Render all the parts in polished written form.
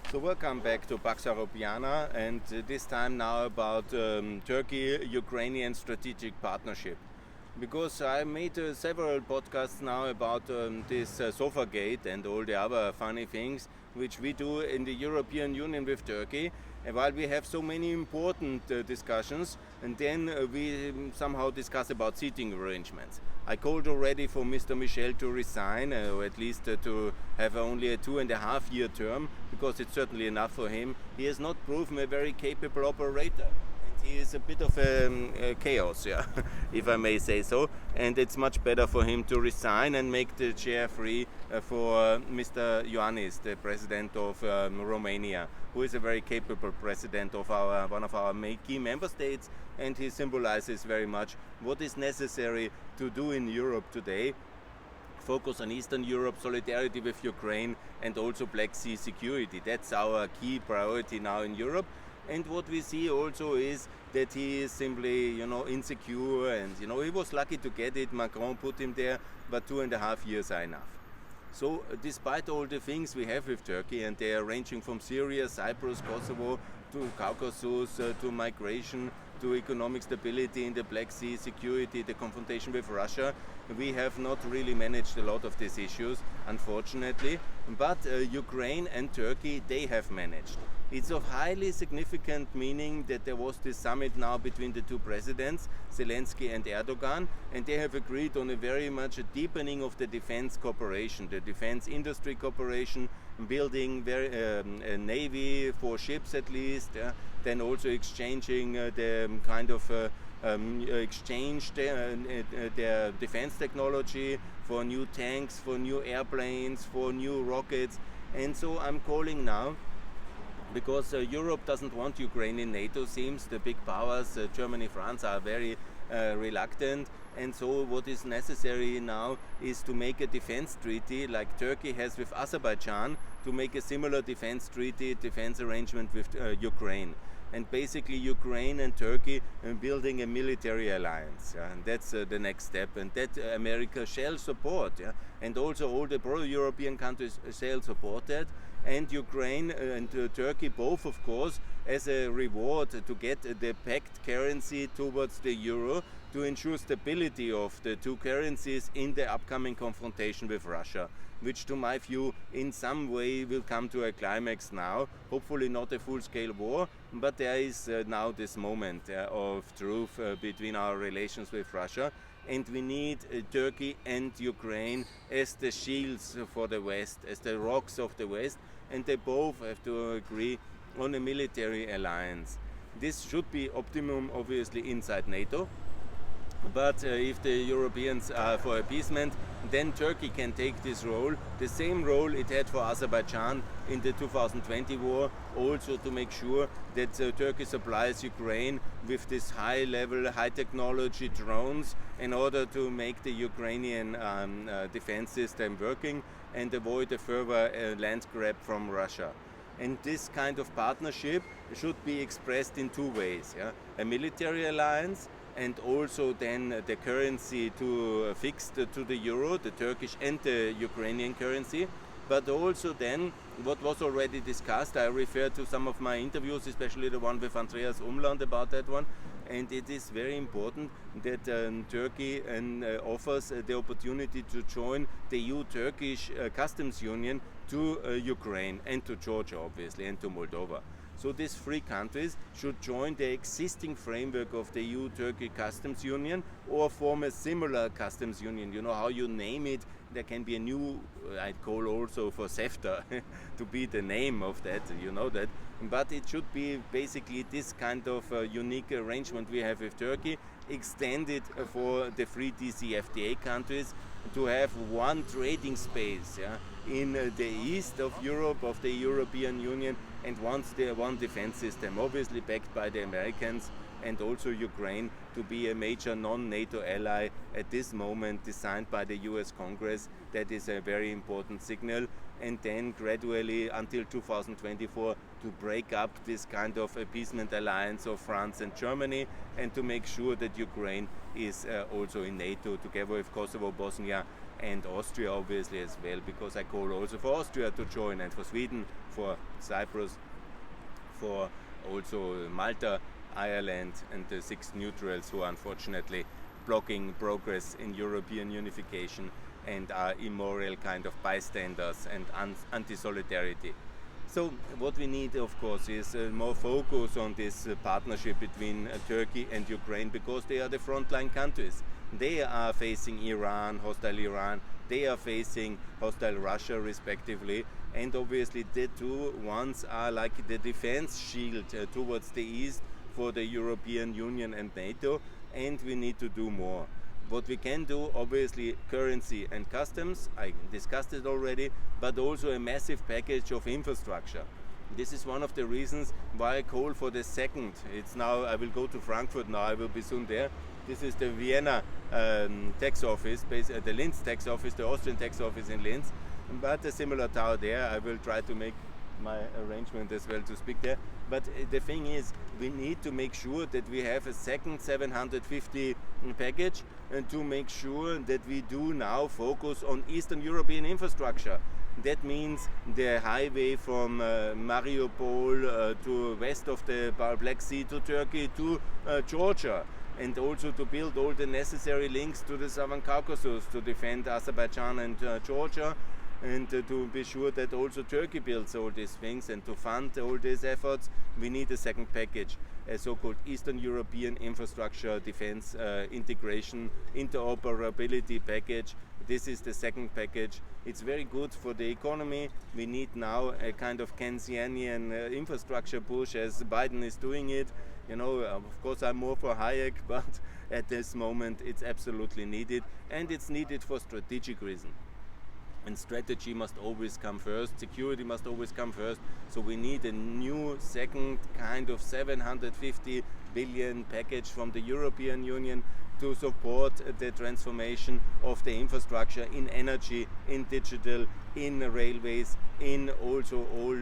So welcome back to Pax Europiana, and this time now about Turkey-Ukrainian strategic partnership. Because I made several podcasts now about this Sofagate and all the other funny things which we do in the European Union with Turkey. And while we have so many important discussions, and then we somehow discuss about seating arrangements. I called already for Mr. Michel to resign, or at least to have only a 2.5-year term, because it's certainly enough for him. He has not proven a very capable operator. He is a bit of a chaos, yeah, if I may say so, and it's much better for him to resign and make the chair free for Mr. Ioannis, the president of Romania, who is a very capable president of one of our key member states, and he symbolizes very much what is necessary to do in Europe today. Focus on Eastern Europe, solidarity with Ukraine, and also Black Sea security. That's our key priority now in Europe. And what we see also is that he is simply, insecure, and, he was lucky to get it. Macron put him there, but 2.5 years are enough. So, despite all the things we have with Turkey, and they are ranging from Syria, Cyprus, Kosovo, to Caucasus, to migration, to economic stability in the Black Sea, security, the confrontation with Russia, we have not really managed a lot of these issues, unfortunately. But Ukraine and Turkey, they have managed. It's of highly significant meaning that there was this summit now between the two presidents, Zelensky and Erdogan, and they have agreed on a very much a deepening of the defense cooperation, the defense industry cooperation, building a navy for ships at least, then also exchanging the kind of exchange their defense technology for new tanks, for new airplanes, for new rockets. And so I'm calling now, because Europe doesn't want Ukraine in NATO, seems the big powers, Germany, France, are very reluctant, and so what is necessary now is to make a defense treaty like Turkey has with Azerbaijan, to make a similar defense treaty, defense arrangement with Ukraine. And basically Ukraine and Turkey building a military alliance, and that's the next step, and that America shall support, and also all the pro-European countries shall support that, and Ukraine and Turkey both, of course, as a reward to get the pegged currency towards the euro, to ensure stability of the two currencies in the upcoming confrontation with Russia, which to my view in some way will come to a climax now. Hopefully not a full-scale war, but there is now this moment of truth between our relations with Russia, and we need Turkey and Ukraine as the shields for the West, as the rocks of the West, and they both have to agree on a military alliance. This should be optimum, obviously, inside NATO. But if the Europeans are for appeasement, then Turkey can take this role, the same role it had for Azerbaijan in the 2020 war, also to make sure that Turkey supplies Ukraine with this high-level, high-technology drones in order to make the Ukrainian defense system working and avoid a further land grab from Russia. And this kind of partnership should be expressed in two ways. A military alliance, and also then the currency fixed to the euro, the Turkish and the Ukrainian currency. But also then, what was already discussed, I refer to some of my interviews, especially the one with Andreas Umland about that one, and it is very important that Turkey offers the opportunity to join the EU-Turkish customs union to Ukraine and to Georgia, obviously, and to Moldova. So these three countries should join the existing framework of the EU-Turkey customs union or form a similar customs union. You know how you name it, there can be a new, I'd call also for CEFTA to be the name of that, you know that. But it should be basically this kind of unique arrangement we have with Turkey, extended for the three DCFTA countries, to have one trading space in the east of Europe, of the European Union, and one defense system, obviously backed by the Americans, and also Ukraine to be a major non-NATO ally at this moment, designed by the US Congress. That is a very important signal. And then gradually until 2024 to break up this kind of appeasement alliance of France and Germany, and to make sure that Ukraine is also in NATO together with Kosovo, Bosnia and Austria obviously as well, because I call also for Austria to join, and for Sweden, for Cyprus, for also Malta, Ireland, and the 6 neutrals who are unfortunately blocking progress in European unification and are immoral kind of bystanders and anti-solidarity. So what we need, of course, is more focus on this partnership between Turkey and Ukraine, because they are the frontline countries. They are facing Iran, hostile Iran, they are facing hostile Russia respectively, and obviously the two ones are like the defense shield towards the east for the European Union and NATO, and we need to do more. What we can do, obviously, currency and customs, I discussed it already, but also a massive package of infrastructure. This is one of the reasons why I call for the second. It's now, I will go to Frankfurt now, I will be soon there. This is the Vienna tax office, the Linz tax office, the Austrian tax office in Linz, but a similar tower there. I will try to make my arrangement as well to speak there. But the thing is, we need to make sure that we have a second 750 package, and to make sure that we do now focus on Eastern European infrastructure. That means the highway from Mariupol to west of the Black Sea to Turkey to Georgia, and also to build all the necessary links to the Southern Caucasus to defend Azerbaijan and Georgia, and to be sure that also Turkey builds all these things, and to fund all these efforts, we need a second package, a so-called Eastern European Infrastructure Defense Integration Interoperability Package. This is the second package. It's very good for the economy. We need now a kind of Keynesian infrastructure push, as Biden is doing it. You know, of course I'm more for Hayek, but at this moment it's absolutely needed, and it's needed for strategic reasons. And strategy must always come first, security must always come first, so we need a new second kind of 750 billion package from the European Union to support the transformation of the infrastructure in energy, in digital, in railways, in also all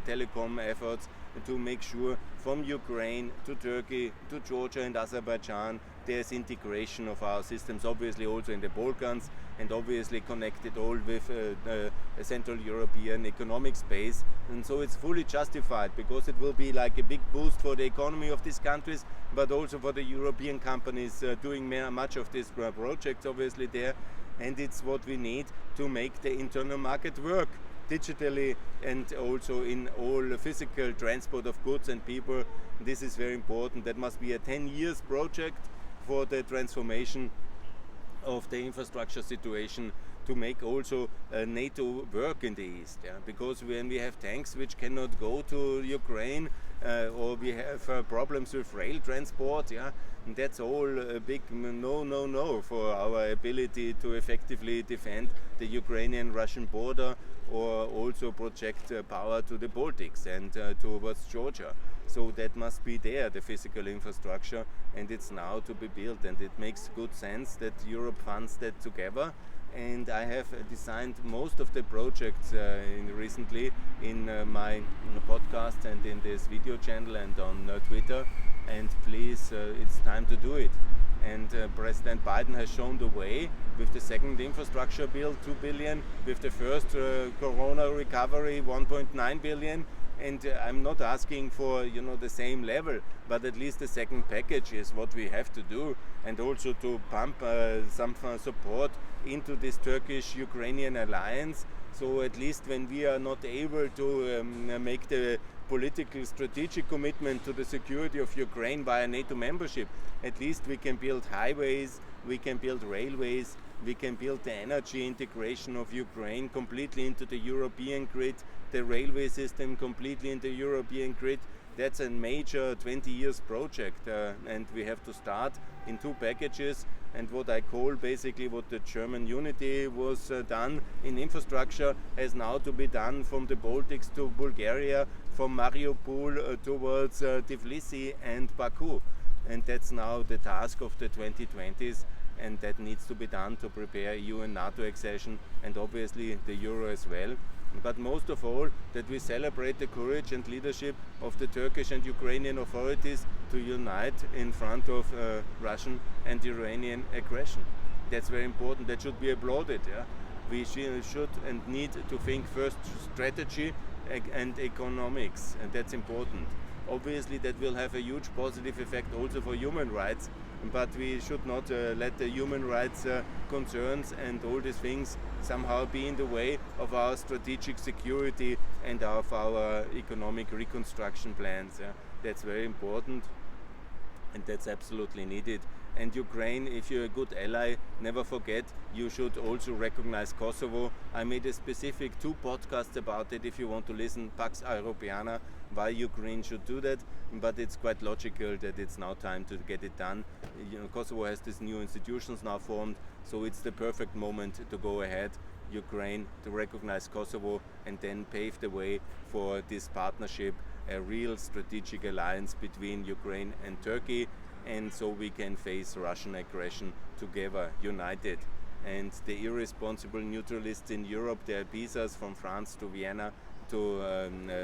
telecom efforts, to make sure from Ukraine to Turkey to Georgia and Azerbaijan there's integration of our systems, obviously also in the Balkans, and obviously connected all with a Central European economic space. And so it's fully justified, because it will be like a big boost for the economy of these countries, but also for the European companies doing much of these projects obviously there. And it's what we need to make the internal market work digitally, and also in all physical transport of goods and people. This is very important. That must be a 10 years project for the transformation of the infrastructure situation, to make also NATO work in the east, because when we have tanks which cannot go to Ukraine, or we have problems with rail transport, and that's all a big no for our ability to effectively defend the Ukrainian-Russian border, or also project power to the Baltics and towards Georgia. So that must be there, the physical infrastructure, and it's now to be built, and it makes good sense that Europe funds that together. And I have designed most of the projects recently in my podcast and in this video channel and on Twitter, and please, it's time to do it. And President Biden has shown the way with the second infrastructure bill, 2 billion, with the first corona recovery, 1.9 billion. And I'm not asking for the same level, but at least the second package is what we have to do, and also to pump some support into this Turkish-Ukrainian alliance. So at least when we are not able to make the political strategic commitment to the security of Ukraine via NATO membership, at least we can build highways, we can build railways, we can build the energy integration of Ukraine completely into the European grid, the railway system completely in the European grid. That's a major 20 years project, and we have to start in 2 packages. And what I call basically what the German unity was done in infrastructure has now to be done from the Baltics to Bulgaria, from Mariupol towards Tbilisi and Baku. And that's now the task of the 2020s, and that needs to be done to prepare EU and NATO accession, and obviously the Euro as well. But most of all, that we celebrate the courage and leadership of the Turkish and Ukrainian authorities to unite in front of Russian and Iranian aggression. That's very important. That should be applauded. Yeah? We should and need to think first strategy and economics, and that's important. Obviously, that will have a huge positive effect also for human rights, but we should not let the human rights concerns and all these things somehow be in the way of our strategic security and of our economic reconstruction plans. Yeah? That's very important, and that's absolutely needed. And Ukraine, if you're a good ally, never forget, you should also recognize Kosovo. I made a specific 2 podcasts about it if you want to listen, Pax Europiana, why Ukraine should do that, but it's quite logical that it's now time to get it done. Kosovo has these new institutions now formed, so it's the perfect moment to go ahead, Ukraine, to recognize Kosovo and then pave the way for this partnership, a real strategic alliance between Ukraine and Turkey, and so we can face Russian aggression together, united. And the irresponsible neutralists in Europe, they appease us from France to Vienna to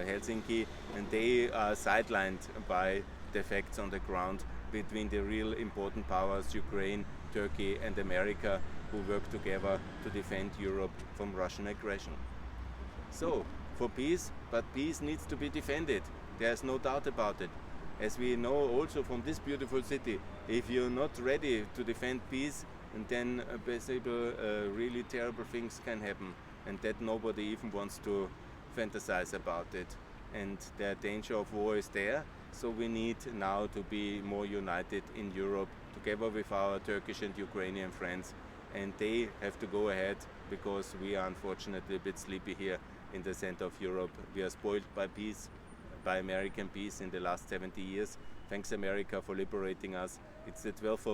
Helsinki, and they are sidelined by the facts on the ground between the real important powers, Ukraine, Turkey and America, who work together to defend Europe from Russian aggression. So, for peace, but peace needs to be defended. There's no doubt about it. As we know also from this beautiful city, if you're not ready to defend peace, then basically really terrible things can happen, and that nobody even wants to fantasize about it. And the danger of war is there, so we need now to be more united in Europe together with our Turkish and Ukrainian friends, and they have to go ahead because we are unfortunately a bit sleepy here in the center of Europe. We are spoiled by peace, by American peace in the last 70 years. Thanks America for liberating us. It's the 12th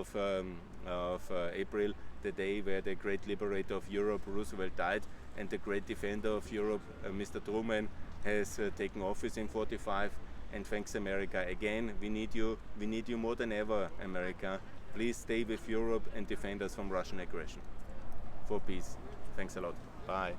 of April, the day where the great liberator of Europe, Roosevelt, died, and the great defender of Europe, Mr. Truman, has taken office in 45. And thanks America again. We need you more than ever, America. Please stay with Europe and defend us from Russian aggression. For peace. Thanks a lot. Bye.